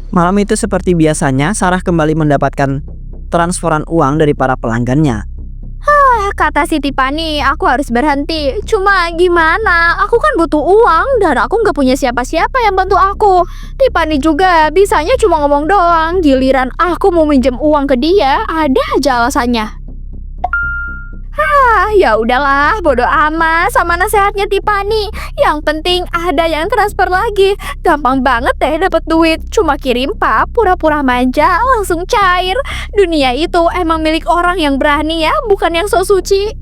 Malam itu seperti biasanya, Sarah kembali mendapatkan transferan uang dari para pelanggannya. Kata si Tiffany, aku harus berhenti. Cuma gimana? Aku kan butuh uang dan aku nggak punya siapa-siapa yang bantu aku. Tiffany juga bisanya cuma ngomong doang. Giliran aku mau minjem uang ke dia, ada aja alasannya. Ya udahlah, bodo amat sama nasihatnya Tiffany. Yang penting ada yang transfer lagi. Gampang banget deh dapet duit. Cuma kirim pap, pura-pura manja, langsung cair. Dunia itu emang milik orang yang berani ya, bukan yang sok suci.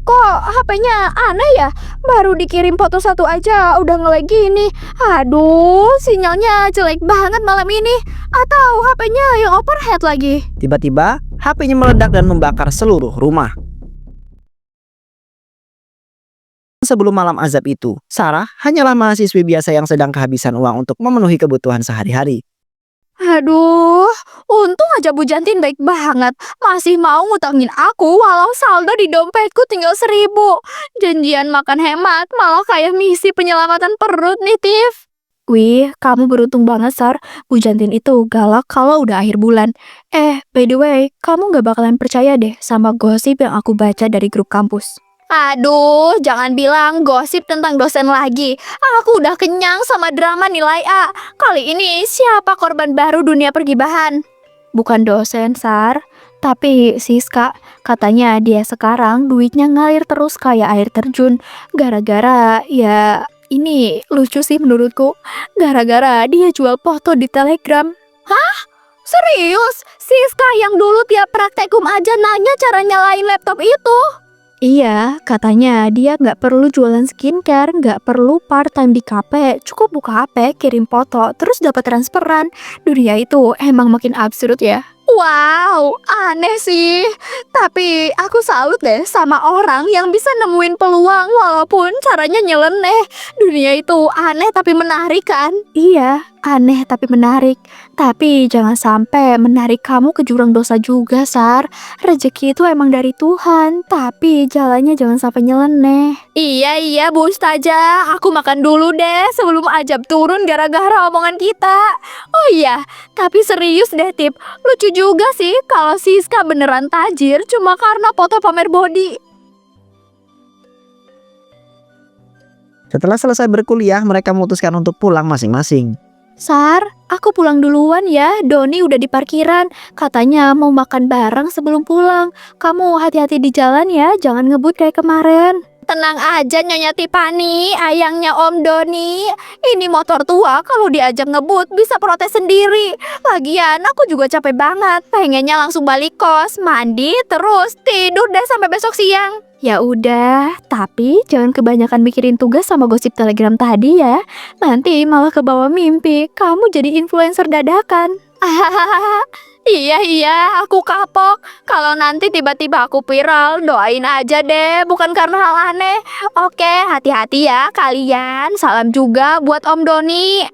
Kok HP-nya aneh ya? Baru dikirim foto satu aja udah nge-lag gini. Aduh, sinyalnya jelek banget malam ini. Atau HP-nya yang overheat lagi. Tiba-tiba, HP-nya meledak dan membakar seluruh rumah. Sebelum malam azab itu, Sarah hanyalah mahasiswi biasa yang sedang kehabisan uang untuk memenuhi kebutuhan sehari-hari. Aduh, untung aja Bu Jantin baik banget. Masih mau ngutangin aku walau saldo di dompetku tinggal 1.000. Janjian makan hemat, malah kayak misi penyelamatan perut nih, Tiff. Wih, kamu beruntung banget, Sar. Bu Jantin itu galak kalau udah akhir bulan. By the way, kamu gak bakalan percaya deh sama gosip yang aku baca dari grup kampus. Aduh, jangan bilang gosip tentang dosen lagi. Aku udah kenyang sama drama nilai A. Kali ini siapa korban baru dunia pergibahan? Bukan dosen, Sar. Tapi Siska, katanya dia sekarang duitnya ngalir terus kayak air terjun. Gara-gara, ya ini lucu sih menurutku. Gara-gara dia jual foto di Telegram. Hah? Serius? Siska yang dulu tiap praktikum aja nanya cara nyalain laptop itu? Iya, katanya dia nggak perlu jualan skincare, nggak perlu part-time di kafe, cukup buka HP, kirim foto, terus dapat transferan. Dunia itu emang makin absurd ya. Wow, aneh sih. Tapi aku salut deh sama orang yang bisa nemuin peluang walaupun caranya nyeleneh. Dunia itu aneh tapi menarik kan? Iya, aneh tapi menarik. Tapi jangan sampai menarik kamu ke jurang dosa juga, Sar. Rezeki itu emang dari Tuhan, tapi jalannya jangan sampai nyeleneh. Iya, Bu Ustazah. Aku makan dulu deh sebelum ajab turun gara-gara omongan kita. Oh iya, tapi serius deh, Tip. Lucu juga sih kalau Siska beneran tajir cuma karena foto pamer body. Setelah selesai berkuliah, mereka memutuskan untuk pulang masing-masing. Sar, aku pulang duluan ya. Doni udah di parkiran. Katanya mau makan bareng sebelum pulang. Kamu hati-hati di jalan ya, jangan ngebut kayak kemarin. Tenang aja Nyonya Tiffany, ayangnya Om Doni. Ini motor tua, kalau diajak ngebut bisa protes sendiri. Lagian aku juga capek banget. Pengennya langsung balik kos, mandi, terus tidur deh sampai besok siang. Ya udah, tapi jangan kebanyakan mikirin tugas sama gosip Telegram tadi ya. Nanti malah kebawa mimpi, kamu jadi influencer dadakan. Iya, aku kapok. Kalau nanti tiba-tiba aku viral, doain aja deh, bukan karena hal aneh. Oke, hati-hati ya kalian. Salam juga buat Om Doni.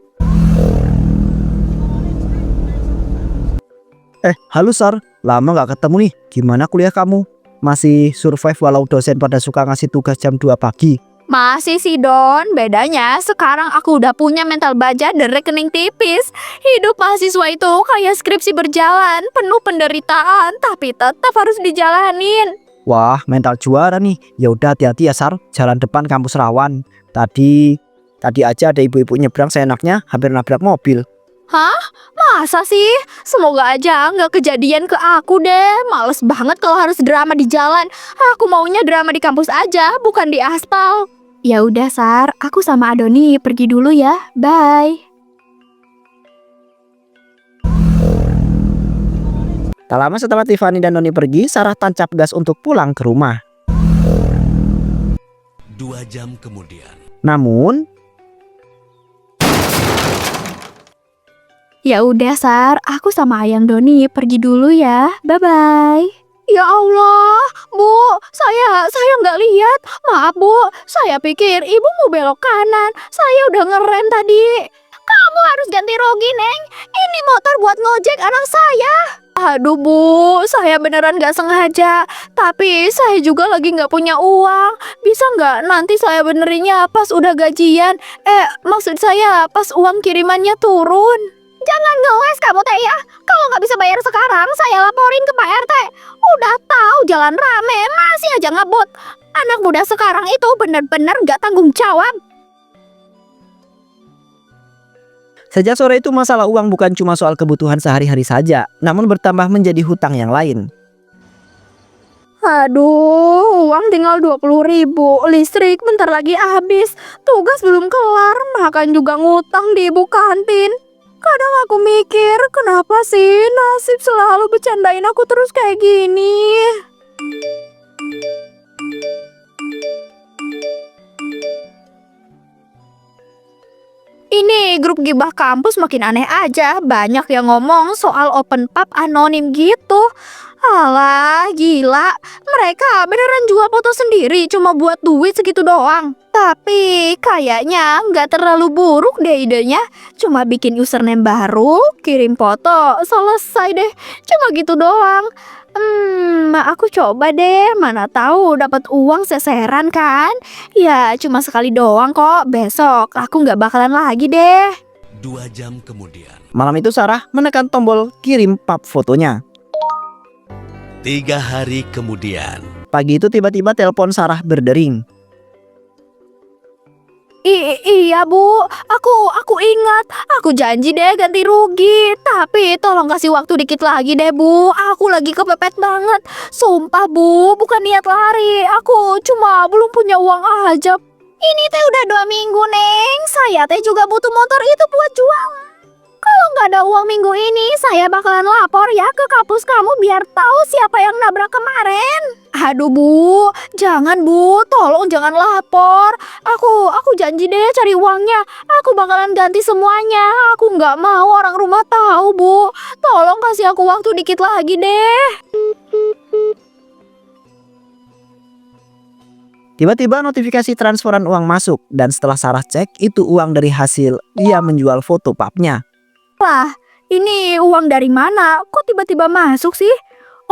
Halo Sar, lama gak ketemu nih. Gimana kuliah kamu? Masih survive walau dosen pada suka ngasih tugas jam 2 pagi? Masih sih Don, bedanya sekarang aku udah punya mental baja dan rekening tipis. Hidup mahasiswa itu kayak skripsi berjalan, penuh penderitaan, tapi tetap harus dijalanin. Wah, mental juara nih. Ya udah hati-hati ya Sar, jalan depan kampus rawan. Tadi aja ada ibu-ibu nyebrang seenaknya hampir nabrak mobil. Hah? Masa sih? Semoga aja nggak kejadian ke aku deh. Males banget kalau harus drama di jalan. Aku maunya drama di kampus aja, bukan di aspal. Ya udah Sar, aku sama Adoni pergi dulu ya. Bye. Tak lama setelah Tiffany dan Doni pergi, Sarah tancap gas untuk pulang ke rumah. 2 jam kemudian. Namun, ya udah Sar, aku sama Ayang Doni pergi dulu ya. Bye-bye. Ya Allah, Bu, saya nggak lihat. Maaf Bu, saya pikir Ibu mau belok kanan. Saya udah ngerem tadi. Kamu harus ganti rugi, Neng. Ini motor buat ngojek anak saya. Aduh Bu, saya beneran gak sengaja. Tapi saya juga lagi gak punya uang. Bisa gak nanti saya benerinnya pas udah gajian? Maksud saya pas uang kirimannya turun. Jangan ngeles kamu teh ya. Kalau gak bisa bayar sekarang, saya laporin ke Pak RT. Udah tahu jalan rame, masih aja ngebut. Anak muda sekarang itu bener-bener gak tanggung jawab. Sejak sore itu masalah uang bukan cuma soal kebutuhan sehari-hari saja, namun bertambah menjadi hutang yang lain. Aduh, uang tinggal 20.000, listrik bentar lagi habis, tugas belum kelar, makan juga ngutang di ibu kantin. Kadang aku mikir, kenapa sih nasib selalu bercandain aku terus kayak gini? Ini grup gibah kampus makin aneh aja. Banyak yang ngomong soal open pub anonim gitu. Alah, gila. Mereka beneran jual foto sendiri cuma buat duit segitu doang. Tapi kayaknya nggak terlalu buruk deh idenya. Cuma bikin username baru, kirim foto, selesai deh. Cuma gitu doang. Aku coba deh, mana tahu dapat uang seseran kan? Ya cuma sekali doang kok. Besok aku nggak bakalan lagi deh. 2 jam kemudian. Malam itu Sarah menekan tombol kirim pap fotonya. 3 hari kemudian. Pagi itu tiba-tiba telepon Sarah berdering. Iya Bu, aku ingat. Aku janji deh ganti rugi. Tapi tolong kasih waktu dikit lagi deh Bu. Aku lagi kepepet banget. Sumpah Bu, bukan niat lari. Aku cuma belum punya uang aja. Ini teh udah 2 minggu Neng. Saya teh juga butuh motor itu buat jualan. Kalau nggak ada uang minggu ini, saya bakalan lapor ya ke kampus kamu biar tahu siapa yang nabrak kemarin. Aduh Bu, jangan Bu, tolong jangan lapor. Aku janji deh cari uangnya. Aku bakalan ganti semuanya. Aku nggak mau orang rumah tahu Bu. Tolong kasih aku waktu dikit lagi deh. Tiba-tiba notifikasi transferan uang masuk dan setelah Sarah cek itu uang dari hasil dia menjual foto pubnya. Lah, ini uang dari mana? Kok tiba-tiba masuk sih?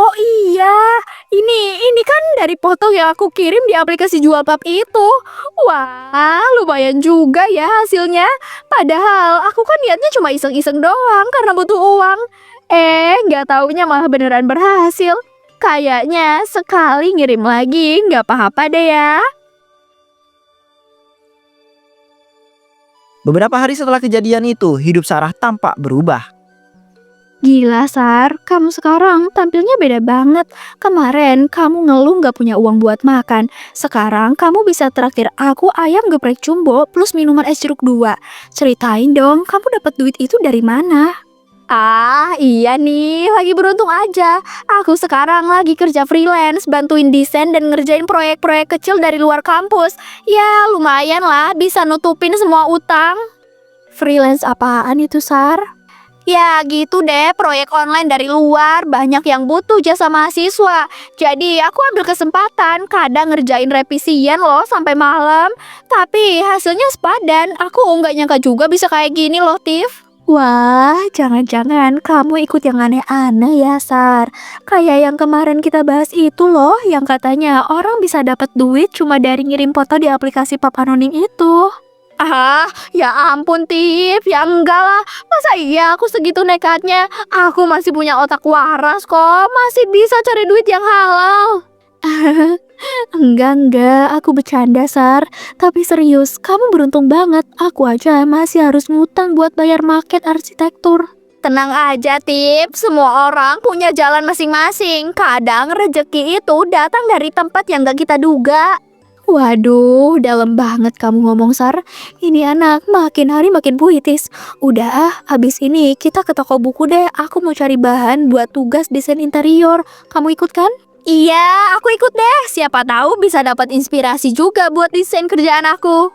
Oh iya, ini kan dari foto yang aku kirim di aplikasi jual pub itu. Wah, lumayan juga ya hasilnya. Padahal aku kan niatnya cuma iseng-iseng doang karena butuh uang. Nggak taunya malah beneran berhasil. Kayaknya sekali ngirim lagi nggak apa-apa deh ya. Beberapa hari setelah kejadian itu, hidup Sarah tampak berubah. Gila Sar, kamu sekarang tampilnya beda banget. Kemarin kamu ngeluh gak punya uang buat makan. Sekarang kamu bisa traktir aku ayam geprek jumbo plus minuman es jeruk 2. Ceritain dong, kamu dapat duit itu dari mana? Ah iya nih, lagi beruntung aja. Aku sekarang lagi kerja freelance, bantuin desain dan ngerjain proyek-proyek kecil dari luar kampus. Ya lumayan lah, bisa nutupin semua utang. Freelance apaan itu Sar? Ya gitu deh, proyek online dari luar. Banyak yang butuh jasa mahasiswa. Jadi aku ambil kesempatan, kadang ngerjain revisian loh sampai malam. Tapi hasilnya sepadan. Aku nggak nyangka juga bisa kayak gini loh Tiff. Wah, jangan-jangan kamu ikut yang aneh-aneh ya, Sar. Kayak yang kemarin kita bahas itu loh, yang katanya orang bisa dapat duit cuma dari ngirim foto di aplikasi pub anonim itu. Ah, ya ampun, Tip. Ya enggak lah. Masa iya aku segitu nekatnya? Aku masih punya otak waras kok. Masih bisa cari duit yang halal. Enggak, aku bercanda Sar. Tapi serius, kamu beruntung banget. Aku aja masih harus ngutang buat bayar market arsitektur. Tenang aja Tip, semua orang punya jalan masing-masing. Kadang rezeki itu datang dari tempat yang gak kita duga. Waduh, dalam banget kamu ngomong Sar. Ini anak makin hari makin puitis. Udah habis ini kita ke toko buku deh. Aku mau cari bahan buat tugas desain interior. Kamu ikut kan? Iya, aku ikut deh. Siapa tahu bisa dapat inspirasi juga buat desain kerjaan aku.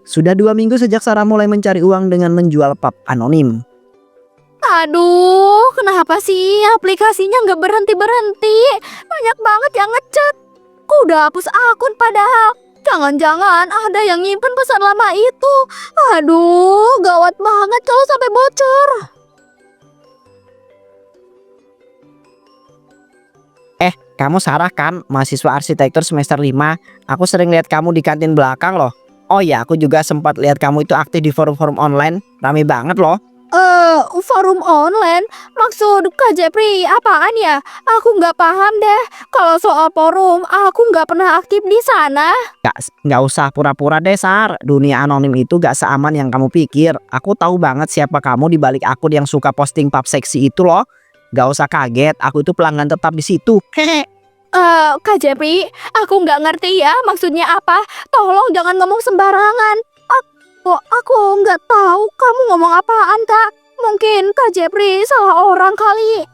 Sudah 2 minggu sejak Sarah mulai mencari uang dengan menjual pub anonim. Aduh, kenapa sih aplikasinya nggak berhenti-berhenti? Banyak banget yang ngechat. Aku udah hapus akun padahal. Jangan-jangan ada yang nyimpen pesan lama itu. Aduh, gawat banget kalau sampai bocor. Kamu Sarah kan, mahasiswa arsitektur semester 5. Aku sering lihat kamu di kantin belakang loh. Oh ya, aku juga sempat lihat kamu itu aktif di forum-forum online. Rame banget loh. Forum online? Maksud Kak Jepri apaan ya? Aku nggak paham deh. Kalau soal forum, aku nggak pernah aktif di sana. Nggak usah pura-pura deh Sar. Dunia anonim itu gak seaman yang kamu pikir. Aku tahu banget siapa kamu di balik akun yang suka posting pub seksi itu loh. Gak usah kaget, aku itu pelanggan tetap di situ. Hehe. Kak Jepri, aku nggak ngerti ya maksudnya apa. Tolong jangan ngomong sembarangan. Aku nggak tahu kamu ngomong apaan, Kak. Mungkin Kak Jepri salah orang kali.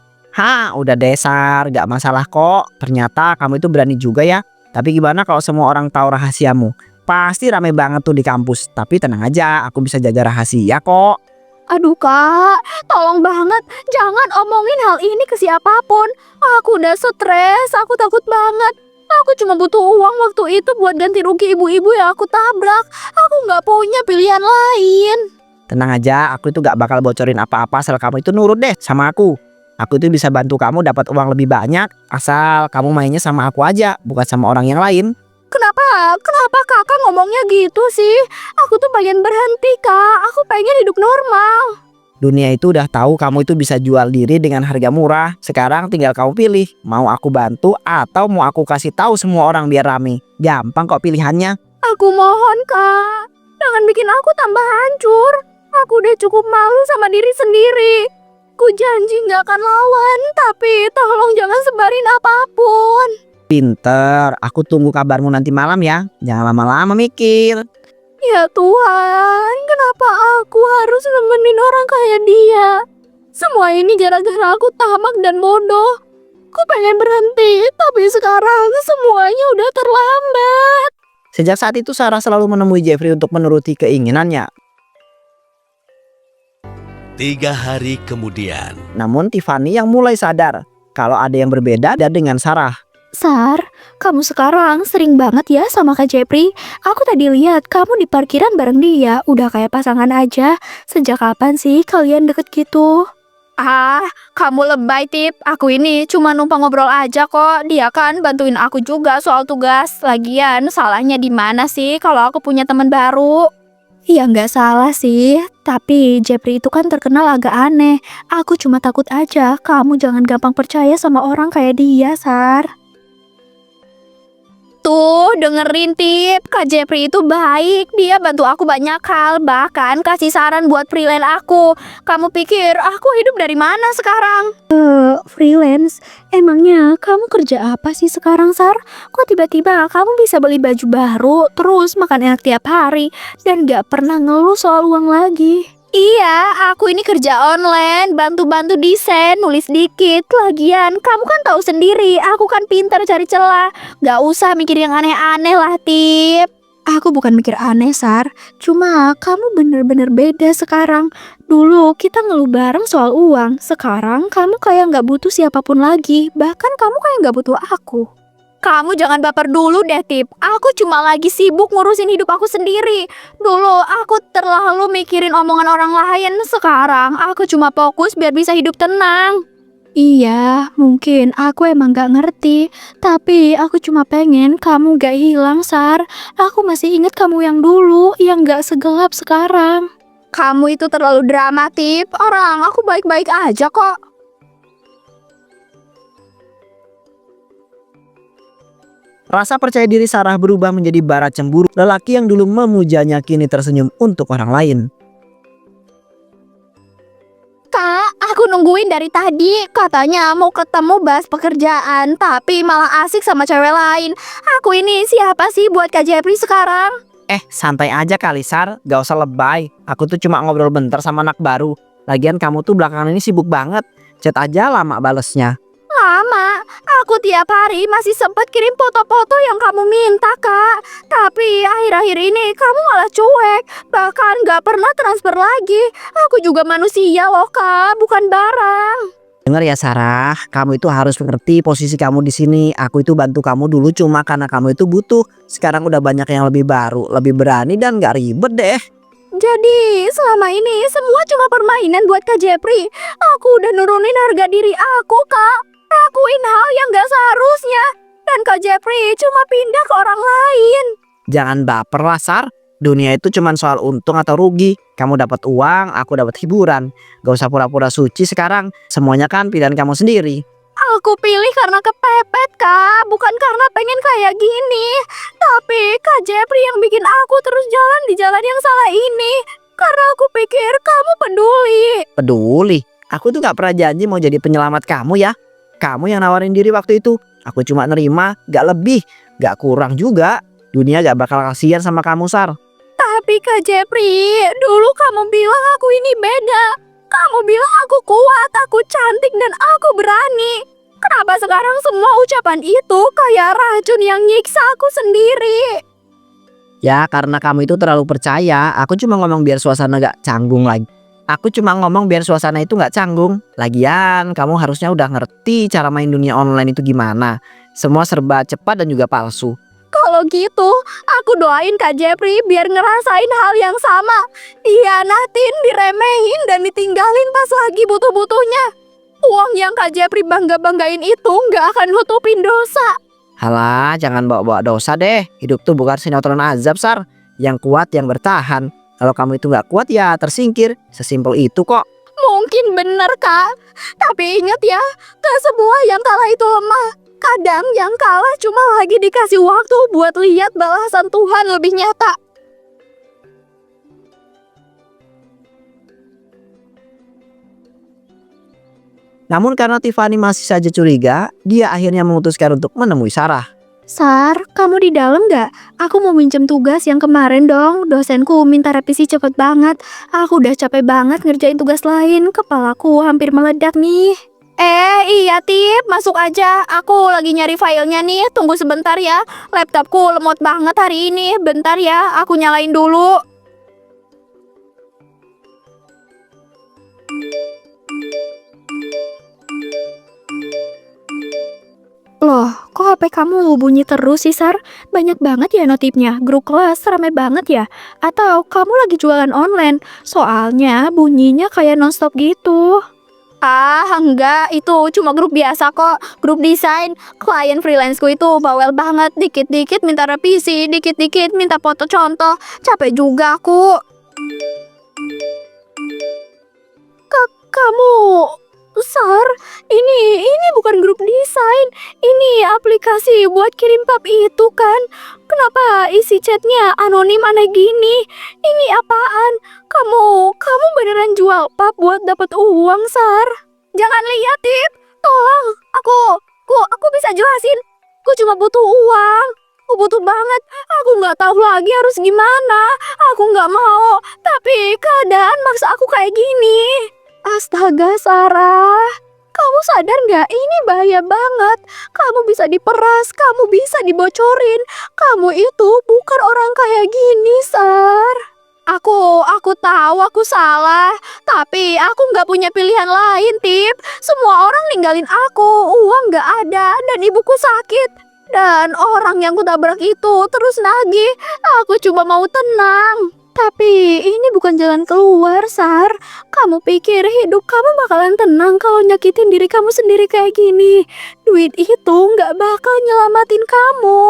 Udah desar, gak masalah kok. Ternyata kamu itu berani juga ya. Tapi gimana kalau semua orang tahu rahasiamu? Pasti rame banget tuh di kampus. Tapi tenang aja, aku bisa jaga rahasia kok. Aduh Kak, tolong banget jangan omongin hal ini ke siapapun. Aku udah stres, aku takut banget. Aku cuma butuh uang waktu itu buat ganti rugi ibu-ibu yang aku tabrak. Aku nggak punya pilihan lain. Tenang aja, aku itu gak bakal bocorin apa-apa asal kamu itu nurut deh sama aku. Aku itu bisa bantu kamu dapat uang lebih banyak asal kamu mainnya sama aku aja, bukan sama orang yang lain. Kenapa kakak ngomongnya gitu sih? Aku tuh pengen berhenti kak, aku pengen hidup normal. Dunia itu udah tahu kamu itu bisa jual diri dengan harga murah. Sekarang tinggal kamu pilih, mau aku bantu atau mau aku kasih tahu semua orang biar rame. Gampang kok pilihannya. Aku mohon kak, jangan bikin aku tambah hancur. Aku udah cukup malu sama diri sendiri. Ku janji gak akan lawan, tapi tolong jangan sebarin apapun. Pinter, aku tunggu kabarmu nanti malam ya. Jangan lama-lama mikir. Ya Tuhan, kenapa aku harus nemenin orang kayak dia? Semua ini gara-gara aku tamak dan bodoh. Ku pengen berhenti, tapi sekarang semuanya udah terlambat. Sejak saat itu Sarah selalu menemui Jeffrey untuk menuruti keinginannya. 3 hari kemudian. Namun Tiffany yang mulai sadar kalau ada yang berbeda dengan Sarah. Sar, kamu sekarang sering banget ya sama Kak Jepri. Aku tadi lihat kamu di parkiran bareng dia, udah kayak pasangan aja. Sejak kapan sih kalian deket gitu? Kamu lebay Tip. Aku ini cuma numpang ngobrol aja kok. Dia kan bantuin aku juga soal tugas. Lagian salahnya di mana sih kalau aku punya teman baru? Ya nggak salah sih, tapi Jepri itu kan terkenal agak aneh. Aku cuma takut aja kamu jangan gampang percaya sama orang kayak dia, Sar. Tuh, dengerin Tip, Kak Jepri itu baik. Dia bantu aku banyak hal, bahkan kasih saran buat freelance aku. Kamu pikir aku hidup dari mana sekarang? Freelance? Emangnya kamu kerja apa sih sekarang, Sar? Kok tiba-tiba kamu bisa beli baju baru, terus makan enak tiap hari, dan gak pernah ngeluh soal uang lagi? Iya, aku ini kerja online, bantu-bantu desain, nulis dikit. Lagian, kamu kan tahu sendiri, aku kan pintar cari celah. Gak usah mikir yang aneh-aneh lah, Tip. Aku bukan mikir aneh, Sar. Cuma kamu bener-bener beda sekarang. Dulu kita ngeluh bareng soal uang. Sekarang kamu kayak gak butuh siapapun lagi. Bahkan kamu kayak gak butuh aku. Kamu jangan baper dulu deh Tip. Aku cuma lagi sibuk ngurusin hidup aku sendiri. Dulu aku terlalu mikirin omongan orang lain. Sekarang aku cuma fokus biar bisa hidup tenang. Iya, mungkin aku emang gak ngerti. Tapi aku cuma pengen kamu gak hilang, Sar. Aku masih inget kamu yang dulu, yang gak segelap sekarang. Kamu itu terlalu drama, Tip. Orang aku baik-baik aja kok. Rasa percaya diri Sarah berubah menjadi bara cemburu. Lelaki yang dulu memujanya kini tersenyum untuk orang lain. Kak, aku nungguin dari tadi. Katanya mau ketemu bahas pekerjaan, tapi malah asik sama cewek lain. Aku ini siapa sih buat Kak Jepri sekarang? Santai aja kali Sar, gak usah lebay. Aku tuh cuma ngobrol bentar sama anak baru. Lagian kamu tuh belakangan ini sibuk banget. Chat aja lama balesnya. Lama, aku tiap hari masih sempat kirim foto-foto yang kamu minta, Kak. Tapi akhir-akhir ini kamu malah cuek, bahkan gak pernah transfer lagi. Aku juga manusia loh, Kak, bukan barang. Dengar ya Sarah, kamu itu harus mengerti posisi kamu di sini. Aku itu bantu kamu dulu cuma karena kamu itu butuh. Sekarang udah banyak yang lebih baru, lebih berani dan gak ribet deh. Jadi selama ini semua cuma permainan buat Kak Jepri. Aku udah nurunin harga diri aku, Kak. Lakuin hal yang gak seharusnya. Dan Kak Jepri cuma pindah ke orang lain. Jangan baper lah Sar. Dunia itu cuma soal untung atau rugi. Kamu dapat uang, aku dapat hiburan. Gak usah pura-pura suci sekarang. Semuanya kan pilihan kamu sendiri. Aku pilih karena kepepet, Kak. Bukan karena pengen kayak gini. Tapi Kak Jepri yang bikin aku terus jalan di jalan yang salah ini. Karena aku pikir kamu peduli. Peduli? Aku tuh gak pernah janji mau jadi penyelamat kamu ya. Kamu yang nawarin diri waktu itu. Aku cuma nerima, gak lebih, gak kurang juga. Dunia gak bakal kasihan sama kamu Sar. Tapi Kak Jepri, dulu kamu bilang aku ini beda. Kamu bilang aku kuat, aku cantik, dan aku berani. Kenapa sekarang semua ucapan itu kayak racun yang nyiksa aku sendiri? Ya karena kamu itu terlalu percaya. Aku cuma ngomong biar suasana gak canggung lagi. Aku cuma ngomong biar suasana itu gak canggung. Lagian kamu harusnya udah ngerti cara main dunia online itu gimana. Semua serba cepat dan juga palsu. Kalau gitu, aku doain Kak Jepri biar ngerasain hal yang sama. Dihianatin, diremehin, dan ditinggalin pas lagi butuh-butuhnya. Uang yang Kak Jepri bangga-banggain itu gak akan nutupin dosa. Halah, jangan bawa-bawa dosa deh. Hidup tuh bukan sinetron azab Sar. Yang kuat yang bertahan. Kalau kamu itu gak kuat ya tersingkir. Sesimpel itu kok. Mungkin bener, Kak. Tapi ingat ya, gak semua yang kalah itu lemah. Kadang yang kalah cuma lagi dikasih waktu buat lihat balasan Tuhan lebih nyata. Namun karena Tiffany masih saja curiga, dia akhirnya memutuskan untuk menemui Sarah. Sar, kamu di dalam gak? Aku mau minjem tugas yang kemarin dong. Dosenku minta revisi cepet banget. Aku udah capek banget ngerjain tugas lain. Kepalaku hampir meledak nih. Iya Tip, masuk aja. Aku lagi nyari filenya nih. Tunggu sebentar ya. Laptopku lemot banget hari ini. Bentar ya, aku nyalain dulu. Loh, kok HP kamu bunyi terus sih, Sar? Banyak banget ya notifnya. Grup kelas rame banget ya? Atau kamu lagi jualan online? Soalnya bunyinya kayak nonstop gitu. Enggak, itu cuma grup biasa kok. Grup desain. Klien freelanceku itu bawel banget. Dikit-dikit minta revisi, dikit-dikit minta foto contoh. Capek juga aku. Kamu... Sar, ini bukan grup desain. Ini aplikasi buat kirim pap itu kan. Kenapa isi chatnya anonim aneh gini? Ini apaan? Kamu beneran jual pap buat dapat uang, Sar? Jangan lihat, Tip. Tolong, aku bisa jelasin. Aku cuma butuh uang. Aku butuh banget. Aku nggak tahu lagi harus gimana. Aku nggak mau. Tapi keadaan maksa aku kayak gini. Astaga, Sarah. Kamu sadar nggak? Ini bahaya banget. Kamu bisa diperas, kamu bisa dibocorin. Kamu itu bukan orang kayak gini, Sar. Aku tahu aku salah. Tapi aku nggak punya pilihan lain, Tip. Semua orang ninggalin aku. Uang nggak ada dan ibuku sakit. Dan orang yang kutabrak itu terus nagih. Aku cuma mau tenang. Tapi ini bukan jalan keluar, Sar. Kamu pikir hidup kamu bakalan tenang kalau nyakitin diri kamu sendiri kayak gini? Duit itu nggak bakal nyelamatin kamu.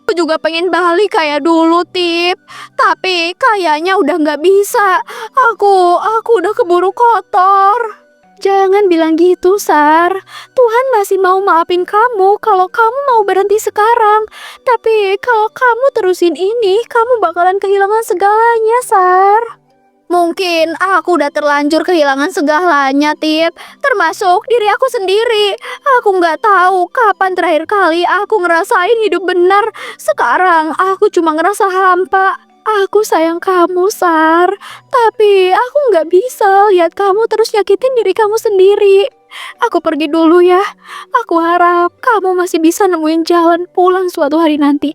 Aku juga pengen balik kayak dulu, Tip. Tapi kayaknya udah nggak bisa. Aku udah keburu kotor. Jangan bilang gitu, Sar. Tuhan masih mau maafin kamu kalau kamu mau berhenti sekarang. Tapi kalau kamu terusin ini, kamu bakalan kehilangan segalanya, Sar. Mungkin aku udah terlanjur kehilangan segalanya, Tip. Termasuk diri aku sendiri. Aku nggak tahu kapan terakhir kali aku ngerasain hidup benar. Sekarang aku cuma ngerasa hampa. Aku sayang kamu, Sar. Tapi aku nggak bisa lihat kamu terus nyakitin diri kamu sendiri. Aku pergi dulu ya. Aku harap kamu masih bisa nemuin jalan pulang suatu hari nanti.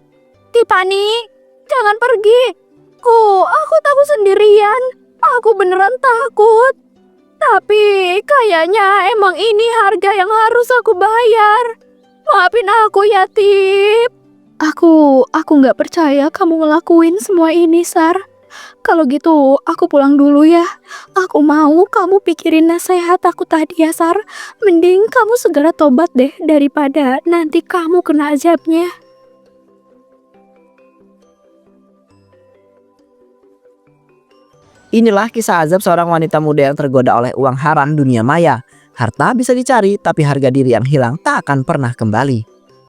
Tiffany, jangan pergi. Aku takut sendirian. Aku beneran takut. Tapi kayaknya emang ini harga yang harus aku bayar. Maafin aku ya, Tip. Aku nggak percaya kamu ngelakuin semua ini, Sar. Kalau gitu, aku pulang dulu ya. Aku mau kamu pikirin nasihat aku tadi ya, Sar. Mending kamu segera tobat deh daripada nanti kamu kena azabnya. Inilah kisah azab seorang wanita muda yang tergoda oleh uang haram dunia maya. Harta bisa dicari, tapi harga diri yang hilang tak akan pernah kembali.